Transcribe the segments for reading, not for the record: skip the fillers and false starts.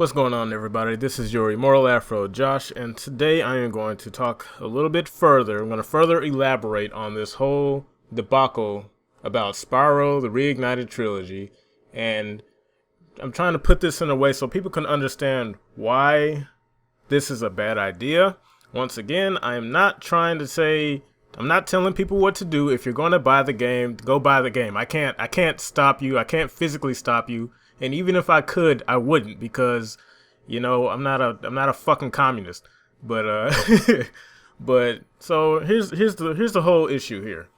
What's going on, everybody? This is your Immortal Afro, Josh, and today I am going to talk a little bit further. I'm going to further elaborate on this whole debacle about Spyro, the Reignited Trilogy, and I'm trying to put this in a way so people can understand why this is a bad idea. Once again, I am not trying to say, I'm not telling people what to do. If you're going to buy the game, go buy the game. I can't stop you. I can't physically stop you. And even if I could, I wouldn't, because, I'm not a fucking communist. But but so here's the whole issue here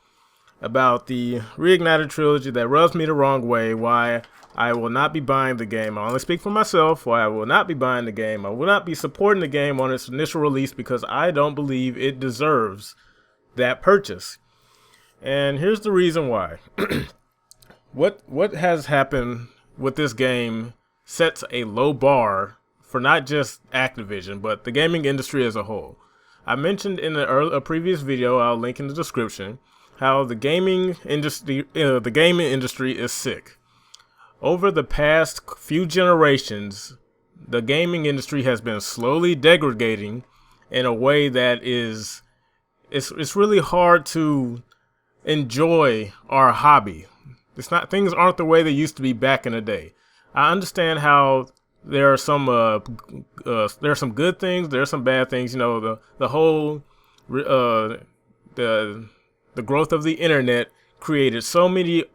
about the Reignited Trilogy that rubs me the wrong way. Why I will not be buying the game. I only speak for myself. Why I will not be buying the game. I will not be supporting the game on its initial release because I don't believe it deserves that purchase. And here's the reason why. What has happened with this game sets a low bar for not just Activision, but the gaming industry as a whole. I mentioned in a previous video, I'll link in the description, how the gaming industry is sick. Over the past few generations, the gaming industry has been slowly degrading in a way that it's really hard to enjoy our hobby. Things aren't the way they used to be back in the day. I understand how there are some good things, there are some bad things. The whole the growth of the internet created so many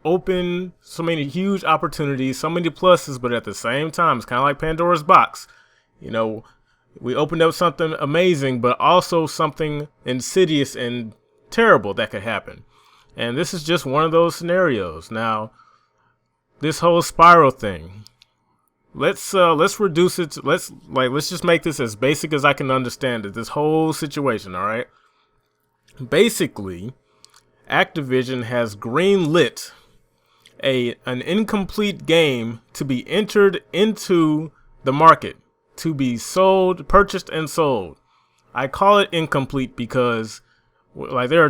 huge opportunities, so many pluses, but at the same time, it's kind of like Pandora's box. We opened up something amazing, but also something insidious and terrible that could happen. And this is just one of those scenarios. Now, this whole Spyro thing, let's reduce it. Let's just make this as basic as I can understand it. This whole situation, all right? Basically, Activision has greenlit an incomplete game to be entered into the market, to be purchased and sold. I call it incomplete because there are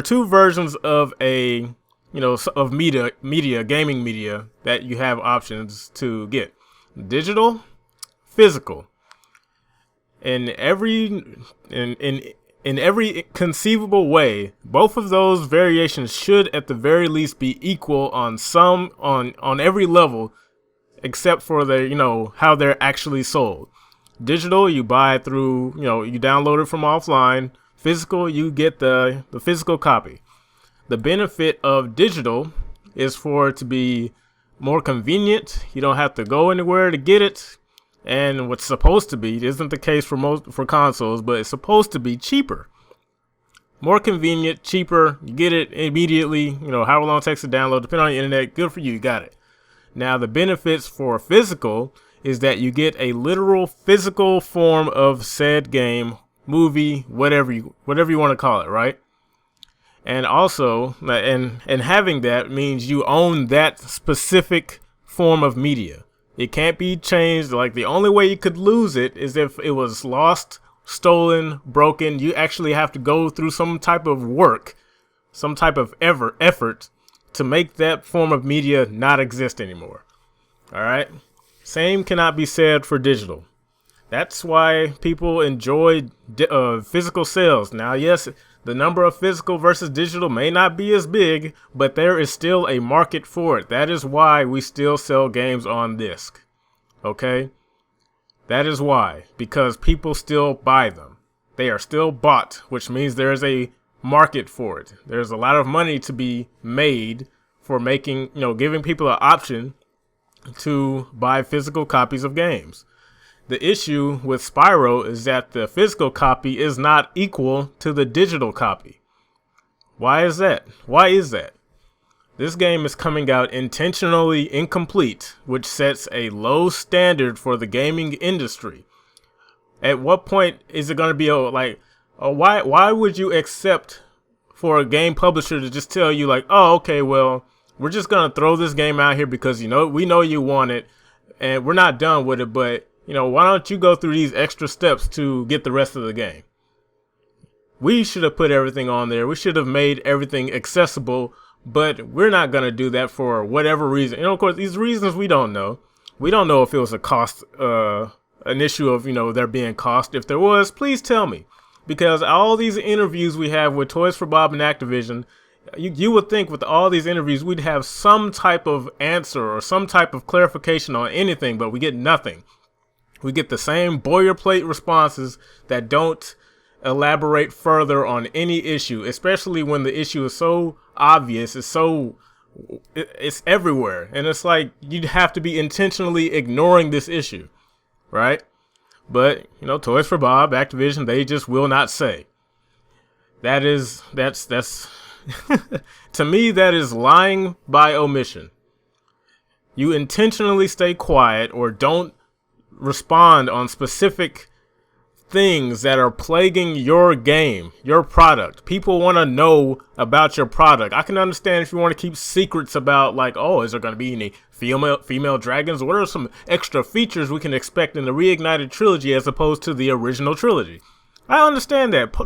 two versions of gaming media that you have options to get: digital, physical. In every conceivable way, both of those variations should at the very least be equal on every level, except for how they're actually sold. Digital, you buy through, you download it from offline. Physical, you get the physical copy. The benefit of digital is for it to be more convenient. You don't have to go anywhere to get it. And what's supposed to be, it isn't the case for consoles, but it's supposed to be cheaper. More convenient, cheaper. You get it immediately, however long it takes to download, depending on the internet. Good for you, you got it. Now, the benefits for physical is that you get a literal physical form of said game, movie, whatever you want to call it, right? And also, and having that means you own that specific form of media. It can't be changed. Like, the only way you could lose it is if it was lost, stolen, broken. You actually have to go through some type of work, some type of effort to make that form of media not exist anymore. All right? Same cannot be said for digital. That's why people enjoy physical sales. Now, yes, the number of physical versus digital may not be as big, but there is still a market for it. That is why we still sell games on disc. Okay? That is why. Because people still buy them. They are still bought, which means there is a market for it. There's a lot of money to be made for giving people an option to buy physical copies of games. The issue with Spyro is that the physical copy is not equal to the digital copy. Why is that? This game is coming out intentionally incomplete, which sets a low standard for the gaming industry. At what point is it going to be why would you accept for a game publisher to just tell you oh, okay, well, we're just going to throw this game out here because we know you want it and we're not done with it, but why don't you go through these extra steps to get the rest of the game? We should have put everything on there. We should have made everything accessible, but we're not going to do that for whatever reason. Of course, these reasons we don't know. We don't know if it was a cost, an issue of, there being cost. If there was, please tell me. Because all these interviews we have with Toys for Bob and Activision, you would think with all these interviews we'd have some type of answer or some type of clarification on anything, but we get nothing. We get the same boilerplate responses that don't elaborate further on any issue, especially when the issue is so obvious, it's everywhere. And it's like you'd have to be intentionally ignoring this issue, right? But, Toys for Bob, Activision, they just will not say. That's to me, that is lying by omission. You intentionally stay quiet or don't respond on specific things that are plaguing your game, your product. People want to know about your product. I can understand if you want to keep secrets about, like, oh, is there going to be any female dragons? What are some extra features we can expect in the Reignited Trilogy as opposed to the original trilogy? I understand that.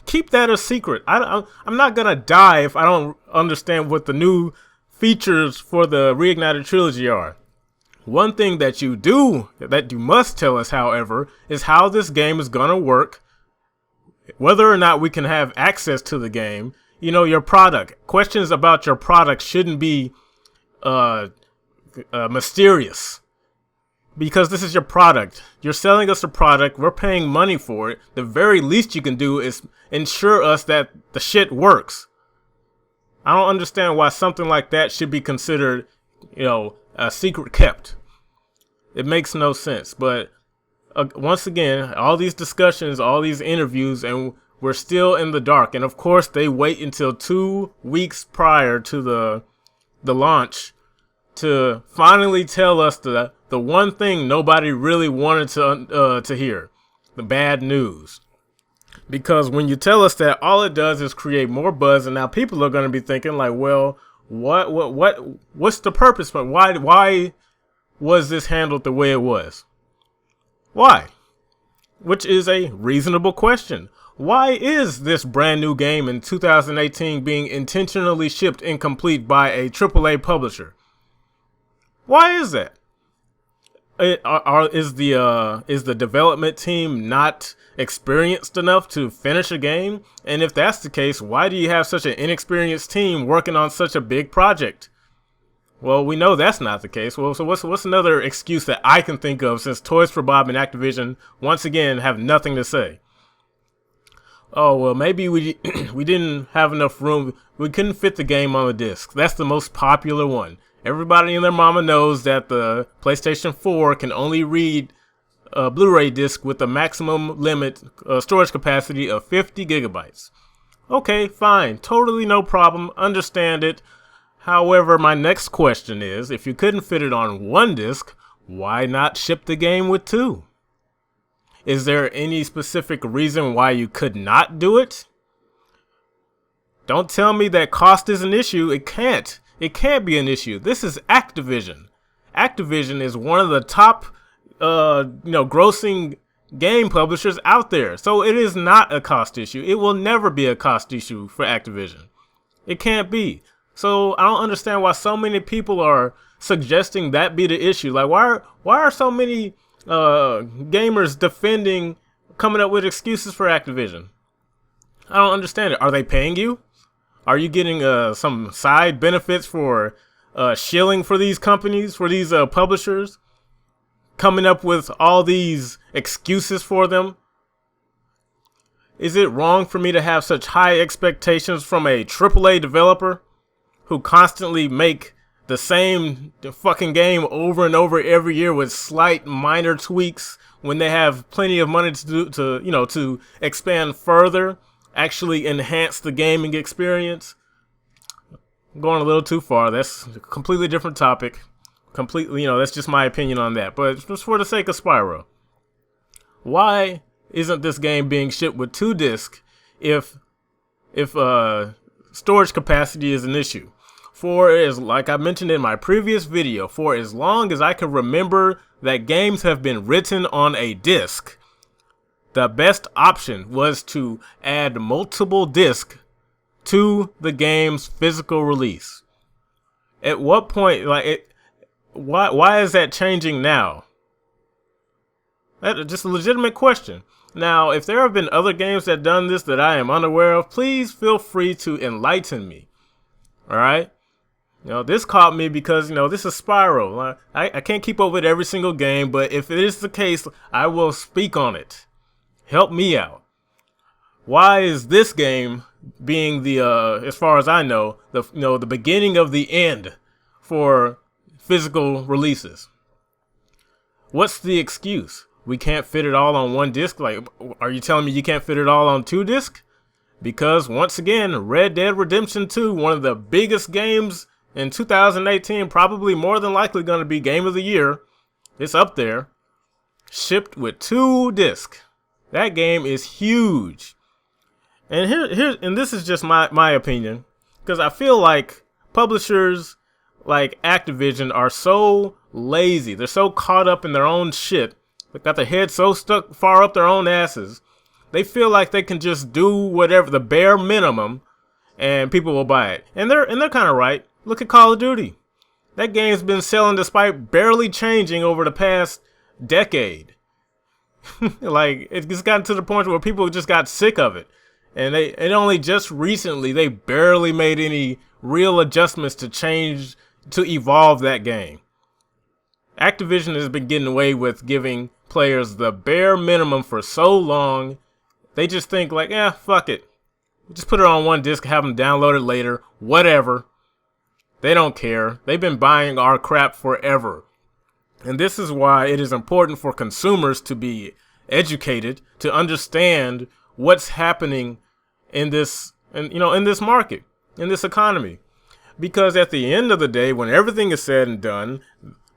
Keep that a secret. I'm not going to die if I don't understand what the new features for the Reignited Trilogy are. One thing that you must tell us, however, is how this game is going to work, whether or not we can have access to the game. Your product. Questions about your product shouldn't be mysterious, because this is your product. You're selling us a product. We're paying money for it. The very least you can do is ensure us that the shit works. I don't understand why something like that should be considered, a secret kept. It makes no sense. But once again, all these discussions, all these interviews, and we're still in the dark. And of course, they wait until 2 weeks prior to the launch to finally tell us the one thing nobody really wanted to hear, the bad news. Because when you tell us that, all it does is create more buzz, and now people are going to be thinking like, well, what's the purpose? But why was this handled the way it was? Why? Which is a reasonable question. Why is this brand new game in 2018 being intentionally shipped incomplete by a AAA publisher? Why is that? Is the development team not experienced enough to finish a game? And if that's the case, why do you have such an inexperienced team working on such a big project? Well, we know that's not the case. Well, so what's another excuse that I can think of, since Toys for Bob and Activision once again have nothing to say? Oh, well, maybe we didn't have enough room. We couldn't fit the game on the disc. That's the most popular one. Everybody and their mama knows that the PlayStation 4 can only read a Blu-ray disc with a maximum limit storage capacity of 50 gigabytes. Okay, fine. Totally no problem. Understand it. However, my next question is, if you couldn't fit it on one disc, why not ship the game with 2? Is there any specific reason why you could not do it? Don't tell me that cost is an issue. It can't. It can't be an issue. This is Activision. Activision is one of the top, grossing game publishers out there. So it is not a cost issue. It will never be a cost issue for Activision. It can't be. So I don't understand why so many people are suggesting that be the issue. Like, why are so many gamers coming up with excuses for Activision? I don't understand it. Are they paying you? Are you getting some side benefits for shilling for these companies, for these publishers, coming up with all these excuses for them? Is it wrong for me to have such high expectations from a AAA developer who constantly make the same fucking game over and over every year with slight minor tweaks when they have plenty of money to expand further, actually enhance the gaming experience? I'm going a little too far. That's a completely different topic. Completely, that's just my opinion on that. But just for the sake of Spyro, why isn't this game being shipped with 2 discs if storage capacity is an issue? Like I mentioned in my previous video, for as long as I can remember that games have been written on a disc, the best option was to add multiple discs to the game's physical release. At what point, Why is that changing now? That's just a legitimate question. Now, if there have been other games that done this that I am unaware of, please feel free to enlighten me. All right? This caught me because, this is Spyro. I can't keep up with every single game, but if it is the case, I will speak on it. Help me out. Why is this game being the, as far as I know, the beginning of the end for physical releases? What's the excuse? We can't fit it all on one disc? Like, are you telling me you can't fit it all on 2 discs? Because, once again, Red Dead Redemption 2, one of the biggest games in 2018, probably more than likely going to be Game of the Year. It's up there. Shipped with 2 discs. That game is huge. And and this is just my opinion, because I feel like publishers like Activision are so lazy. They're so caught up in their own shit. They got their heads so stuck far up their own asses. They feel like they can just do whatever, the bare minimum, and people will buy it. And they're kind of right. Look at Call of Duty. That game's been selling despite barely changing over the past decade. Like, it's gotten to the point where people just got sick of it. And only just recently, they barely made any real adjustments to change, to evolve that game. Activision has been getting away with giving players the bare minimum for so long. They just think like, fuck it. Just put it on 1 disc, have them download it later, whatever. They don't care. They've been buying our crap forever. And this is why it is important for consumers to be educated, to understand what's happening in this, in this market, in this economy. Because at the end of the day, when everything is said and done,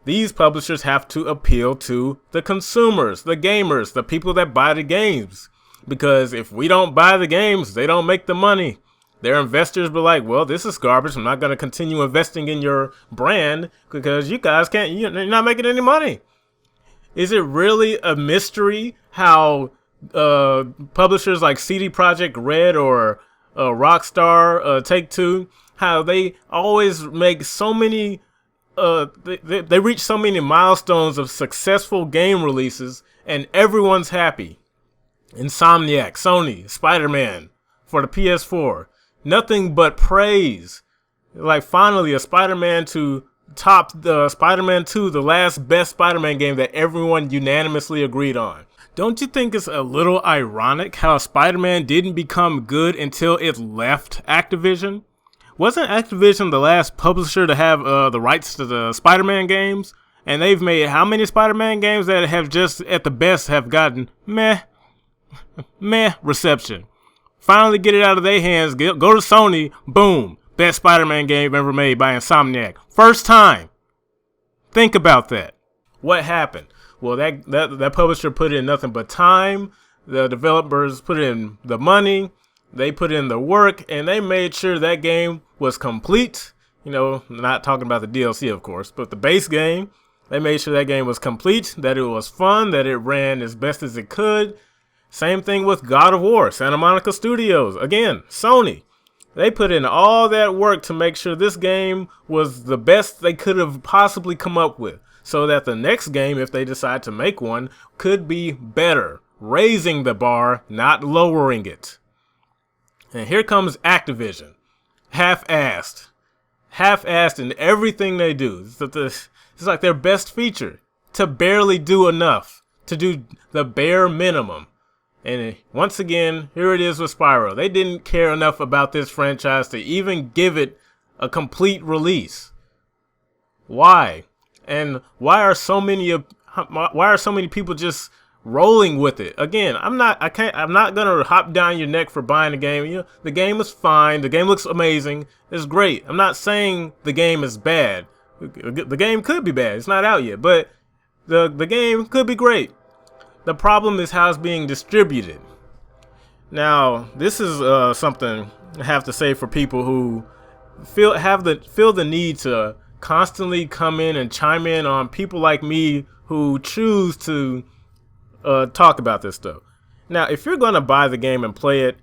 these publishers have to appeal to the consumers, the gamers, the people that buy the games. Because if we don't buy the games, they don't make the money. Their investors be like, well, this is garbage. I'm not going to continue investing in your brand because you guys you're not making any money. Is it really a mystery how publishers like CD Projekt Red or Rockstar, Take-Two, how they always make so many, they reach so many milestones of successful game releases and everyone's happy? Insomniac, Sony, Spider-Man for the PS4. Nothing but praise. Like, finally, a Spider-Man to top the Spider-Man 2, the last best Spider-Man game that everyone unanimously agreed on. Don't you think it's a little ironic how Spider-Man didn't become good until it left Activision? Wasn't Activision the last publisher to have the rights to the Spider-Man games? And they've made how many Spider-Man games that have just, at the best, have gotten meh reception? Finally get it out of their hands, go to Sony, boom, best Spider-Man game ever made by Insomniac. First time. Think about that. What happened? Well, that publisher put in nothing but time. The developers put in the money. They put in the work, and they made sure that game was complete. Not talking about the DLC, of course, but the base game. They made sure that game was complete, that it was fun, that it ran as best as it could. Same thing with God of War, Santa Monica Studios. Again, Sony. They put in all that work to make sure this game was the best they could have possibly come up with, so that the next game, if they decide to make one, could be better. Raising the bar, not lowering it. And here comes Activision. Half-assed. Half-assed in everything they do. It's like their best feature. To barely do enough. To do the bare minimum. And once again, here it is with Spyro. They didn't care enough about this franchise to even give it a complete release. Why? And why are so many people just rolling with it? Again, I'm not gonna hop down your neck for buying the game. The game is fine. The game looks amazing. It's great. I'm not saying the game is bad. The game could be bad. It's not out yet, but the game could be great. The problem is how it's being distributed. Now, this is something I have to say for people who feel the need to constantly come in and chime in on people like me who choose to talk about this stuff. Now, if you're gonna buy the game and play it,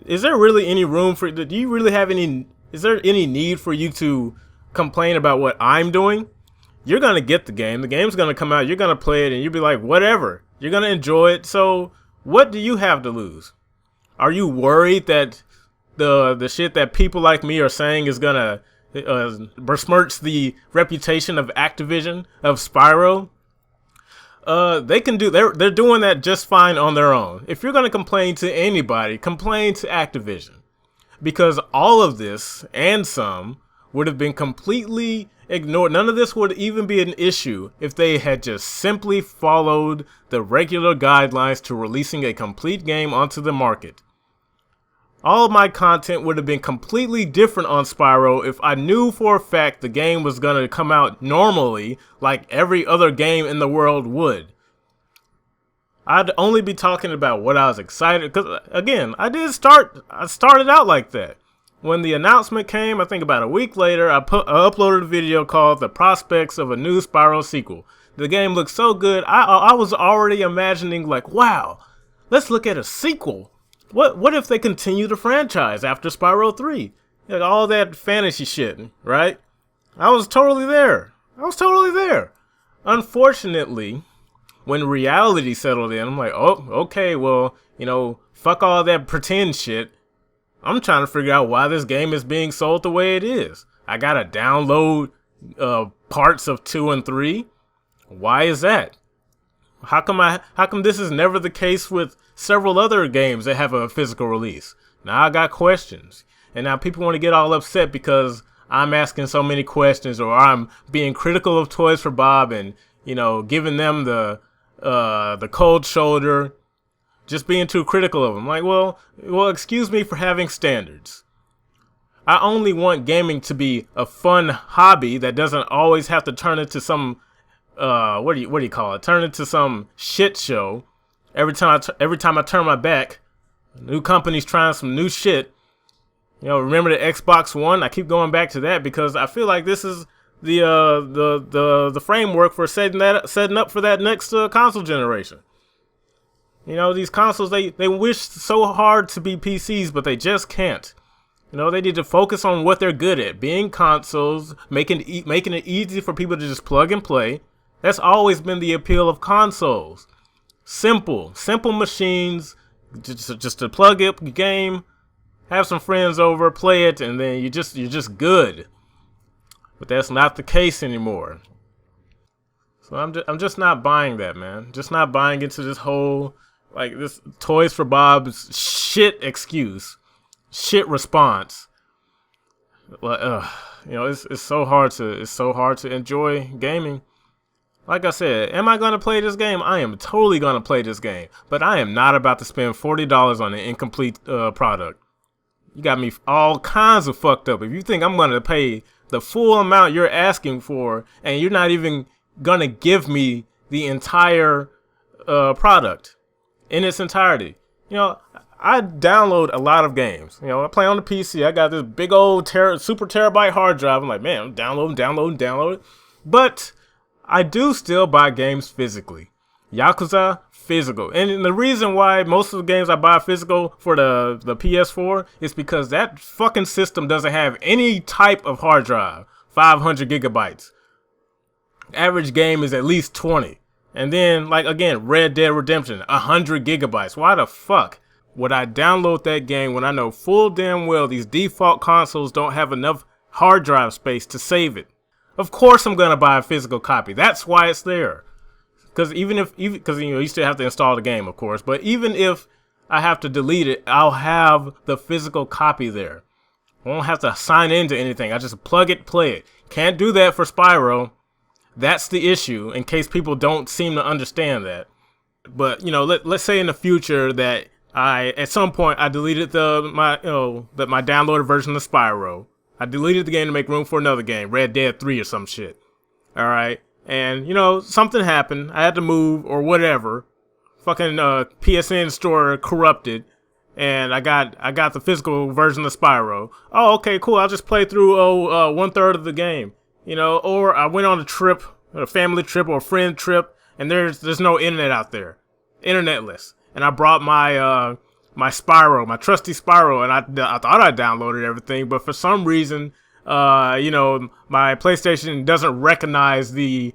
is there really any room for? Do you really have any? Is there any need for you to complain about what I'm doing? you're going to get the game. The game's going to come out. You're going to play it and you'll be like, whatever. You're going to enjoy it. So what do you have to lose? Are you worried that the shit that people like me are saying is going to besmirch the reputation of Activision, of Spyro? They're doing that just fine on their own. If you're going to complain to anybody, complain to Activision. Because all of this, and some, would have been completely ignored. None of this would even be an issue if they had just simply followed the regular guidelines to releasing a complete game onto the market. All of my content would have been completely different on Spyro if I knew for a fact the game was going to come out normally like every other game in the world would. I'd only be talking about what I was excited, because again, I started out like that. When the announcement came, I think about a week later, I uploaded a video called The Prospects of a New Spyro Sequel. The game looked so good, I was already imagining like, wow, let's look at a sequel. What if they continue the franchise after Spyro 3? Like all that fantasy shit, right? I was totally there. Unfortunately, when reality settled in, I'm like, oh, okay, well, fuck all that pretend shit. I'm trying to figure out why this game is being sold the way it is. I gotta download parts of 2 and 3. Why is that? How come this is never the case with several other games that have a physical release? Now I got questions. And now people want to get all upset because I'm asking so many questions, or I'm being critical of Toys for Bob and, giving them the cold shoulder, just being too critical of them. Like, well, excuse me for having standards. I only want gaming to be a fun hobby that doesn't always have to turn into some what do you call it? Turn into some shit show. Every time I turn my back, new companies trying some new shit. Remember the Xbox One? I keep going back to that because I feel like this is the framework for setting up for that next console generation. These consoles, they wish so hard to be PCs, but they just can't. They need to focus on what they're good at, being consoles, making it easy for people to just plug and play. That's always been the appeal of consoles. Simple machines, just to plug up your game, have some friends over, play it, and then you're just good. But that's not the case anymore. So I'm just not buying that, man. Just not buying into this whole this Toys for Bob's shit excuse, shit response. It's so hard to enjoy gaming. Like I said, am I going to play this game? I am totally going to play this game. But I am not about to spend $40 on an incomplete product. You got me all kinds of fucked up. If you think I'm going to pay the full amount you're asking for, and you're not even going to give me the entire product in its entirety. I download a lot of games. I play on the PC. I got this big old super terabyte hard drive. I'm like, man, I'm downloading. But I do still buy games physically. Yakuza, physical. And the reason why most of the games I buy physical for the PS4 is because that fucking system doesn't have any type of hard drive. 500 gigabytes. Average game is at least 20. And then, again, Red Dead Redemption, 100 gigabytes. Why the fuck would I download that game when I know full damn well these default consoles don't have enough hard drive space to save it? Of course I'm going to buy a physical copy. That's why it's there. Because because you still have to install the game, of course. But even if I have to delete it, I'll have the physical copy there. I won't have to sign into anything. I just plug it, play it. Can't do that for Spyro. That's the issue, in case people don't seem to understand that. But, let's say in the future that at some point I deleted my downloaded version of Spyro. I deleted the game to make room for another game, Red Dead 3 or some shit. Alright? And, something happened. I had to move or whatever. Fucking PSN store corrupted. And I got the physical version of Spyro. Oh, okay, cool. I'll just play through 1/3 of the game. Or I went on a trip, a family trip or a friend trip, and there's no internet out there. Internetless. And I brought my my Spyro, my trusty Spyro, and I thought I downloaded everything, but for some reason my PlayStation doesn't recognize the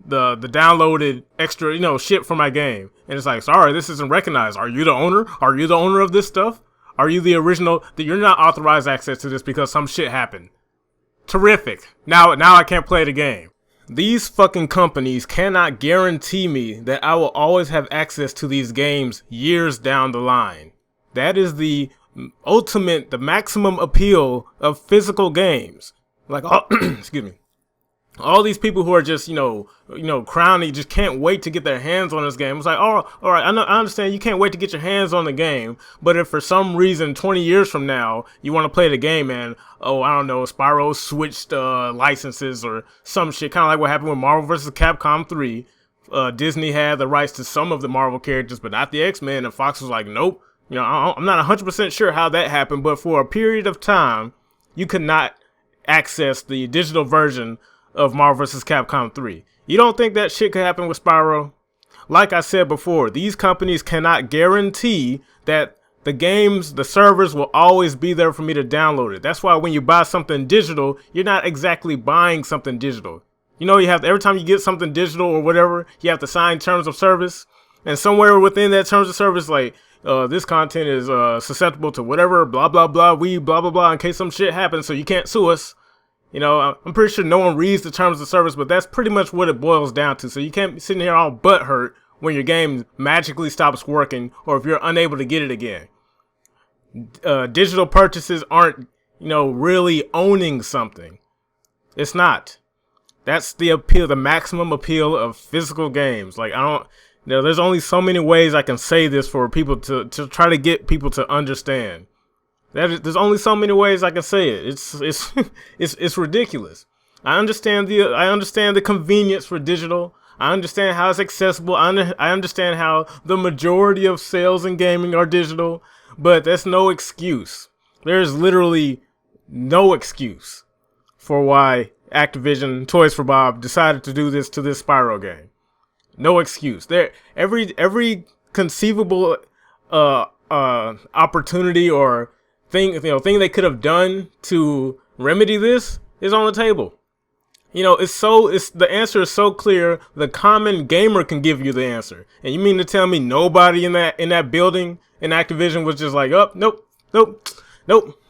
downloaded extra, shit for my game. And it's like, sorry, this isn't recognized. Are you the owner? Are you the owner of this stuff? Are you the original? That you're not authorized access to this because some shit happened. Terrific. Now I can't play the game. These fucking companies cannot guarantee me that I will always have access to these games years down the line. That is the maximum appeal of physical games. Like, excuse me. All these people who are just, crowning, just can't wait to get their hands on this game. It's like, oh, all right, I understand you can't wait to get your hands on the game, but if for some reason 20 years from now you want to play the game and, I don't know, Spyro switched licenses or some shit, kind of like what happened with Marvel vs. Capcom 3. Disney had the rights to some of the Marvel characters, but not the X-Men, and Fox was like, nope. I'm not 100% sure how that happened, but for a period of time, you could not access the digital version of Marvel vs. Capcom 3. You don't think that shit could happen with Spyro? Like I said before, these companies cannot guarantee that the servers will always be there for me to download it. That's why when you buy something digital, you're not exactly buying something digital. You have to, every time you get something digital or whatever, you have to sign terms of service. And somewhere within that terms of service, like, this content is susceptible to whatever, blah, blah, blah, blah, blah, blah, in case some shit happens, so you can't sue us. I'm pretty sure no one reads the terms of service, but that's pretty much what it boils down to. So you can't be sitting here all butthurt when your game magically stops working or if you're unable to get it again. Digital purchases aren't, really owning something. It's not. That's the appeal, the maximum appeal of physical games. Like, there's only so many ways I can say this for people to try to get people to understand. There's only so many ways I can say it. It's ridiculous. I understand the convenience for digital. I understand how it's accessible. I understand how the majority of sales in gaming are digital, but that's no excuse. There's literally no excuse for why Activision, Toys for Bob, decided to do this to this Spyro game. No excuse. Every conceivable opportunity or thing they could have done to remedy this is on the table. The answer is so clear, the common gamer can give you the answer. And you mean to tell me nobody in that building in Activision was just like, oh, nope,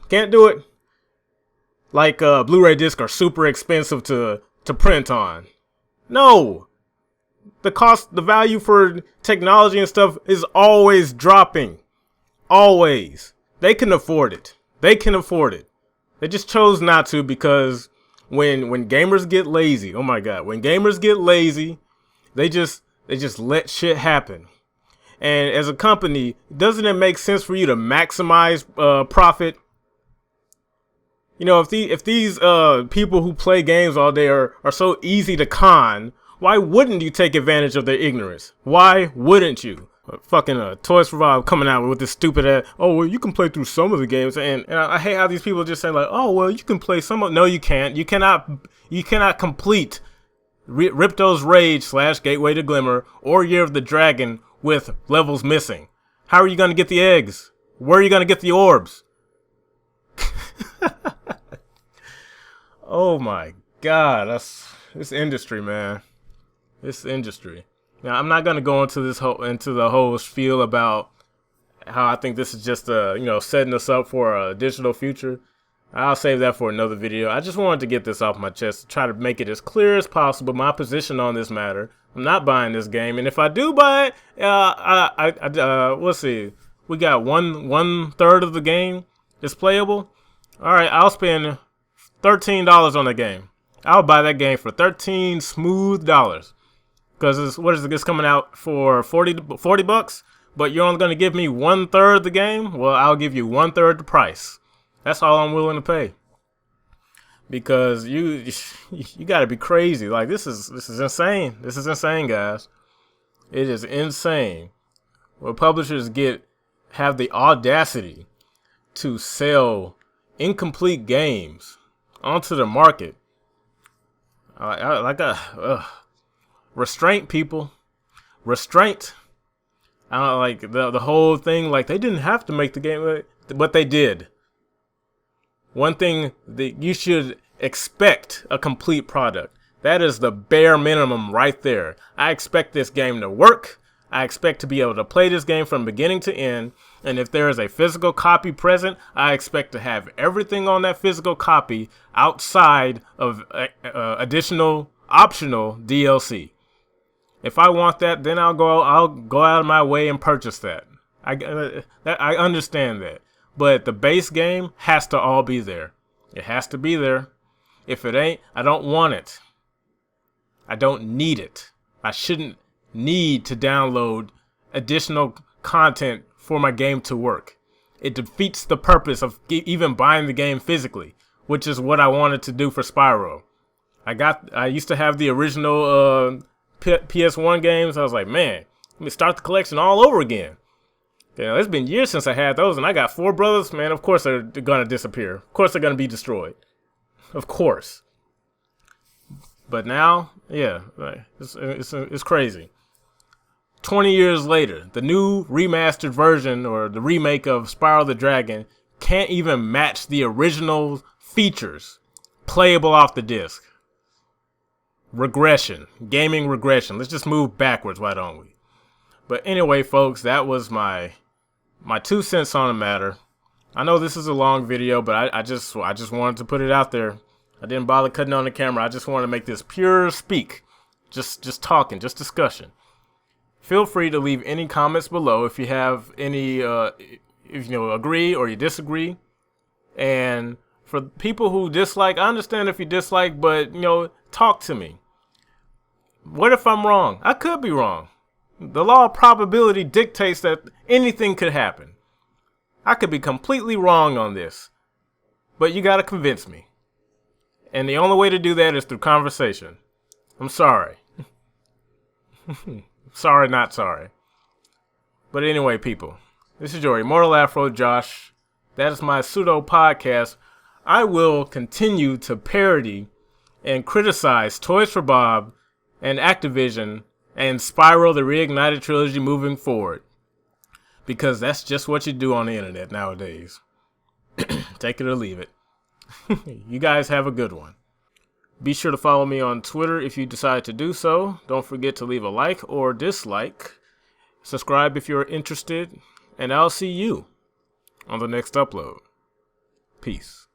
can't do it. Like Blu-ray discs are super expensive to print on. No. The value for technology and stuff is always dropping. Always. They can afford it. They just chose not to because when gamers get lazy, oh my God, when gamers get lazy, they just let shit happen. And as a company, doesn't it make sense for you to maximize profit? If these people who play games all day are so easy to con, why wouldn't you take advantage of their ignorance? Why wouldn't you? Fucking Toys for Bob coming out with this stupid ass, oh, well, you can play through some of the games. And I hate how these people just say like, oh, well, you can play some of. No, you can't. You cannot complete Ripto's Rage / Gateway to Glimmer or Year of the Dragon with levels missing. How are you going to get the eggs? Where are you going to get the orbs? Oh my God, this industry, man. This industry. Now, I'm not going to go into the whole spiel about how I think this is just setting us up for a digital future. I'll save that for another video. I just wanted to get this off my chest to try to make it as clear as possible, my position on this matter. I'm not buying this game, and if I do buy it, we'll see. We got one third of the game is playable. All right, I'll spend $13 on the game. I'll buy that game for $13 smooth dollars. Because it's coming out for 40 bucks, but you're only going to give me 1/3 the game? Well, I'll give you 1/3 the price. That's all I'm willing to pay. Because you got to be crazy. Like, this is insane. This is insane, guys. It is insane. Where publishers have the audacity to sell incomplete games onto the market. Restraint, people. Restraint. I don't like the whole thing. Like, they didn't have to make the game, but they did. one thing that you should expect a complete product. That is the bare minimum right there. I expect this game to work. I expect to be able to play this game from beginning to end. And if there is a physical copy present, I expect to have everything on that physical copy outside of additional optional DLC. If I want that, then I'll go out of my way and purchase that. I understand that. But the base game has to all be there. It has to be there. If it ain't, I don't want it. I don't need it. I shouldn't need to download additional content for my game to work. It defeats the purpose of even buying the game physically, which is what I wanted to do for Spyro. I used to have the original PS1 games. I was like, man, let me start the collection all over again. You know, it's been years since I had those, and I got 4 brothers. Man, of course they're gonna disappear. Of course they're gonna be destroyed. Of course. But now, yeah, it's crazy. 20 years later, the new remastered version or the remake of Spyro the Dragon can't even match the original features playable off the disc. Regression. Gaming regression. Let's just move backwards, why don't we? But anyway, folks, that was my 2 cents on the matter. I know this is a long video, but I just wanted to put it out there. I didn't bother cutting on the camera. I just wanted to make this pure speak. Just talking, just discussion. Feel free to leave any comments below if you have any, if you agree or you disagree. And for people who dislike, I understand if you dislike, but talk to me. What if I'm wrong? I could be wrong. The law of probability dictates that anything could happen. I could be completely wrong on this, but you gotta convince me. And the only way to do that is through conversation. I'm sorry. Sorry, not sorry. But anyway, people, this is your Immortal Afro Josh. That is my pseudo podcast. I will continue to parody and criticize Toys for Bob and Activision and Spyro the Reignited Trilogy moving forward. Because that's just what you do on the internet nowadays. Take it or leave it. You guys have a good one. Be sure to follow me on Twitter if you decide to do so. Don't forget to leave a like or dislike. Subscribe if you're interested. And I'll see you on the next upload. Peace.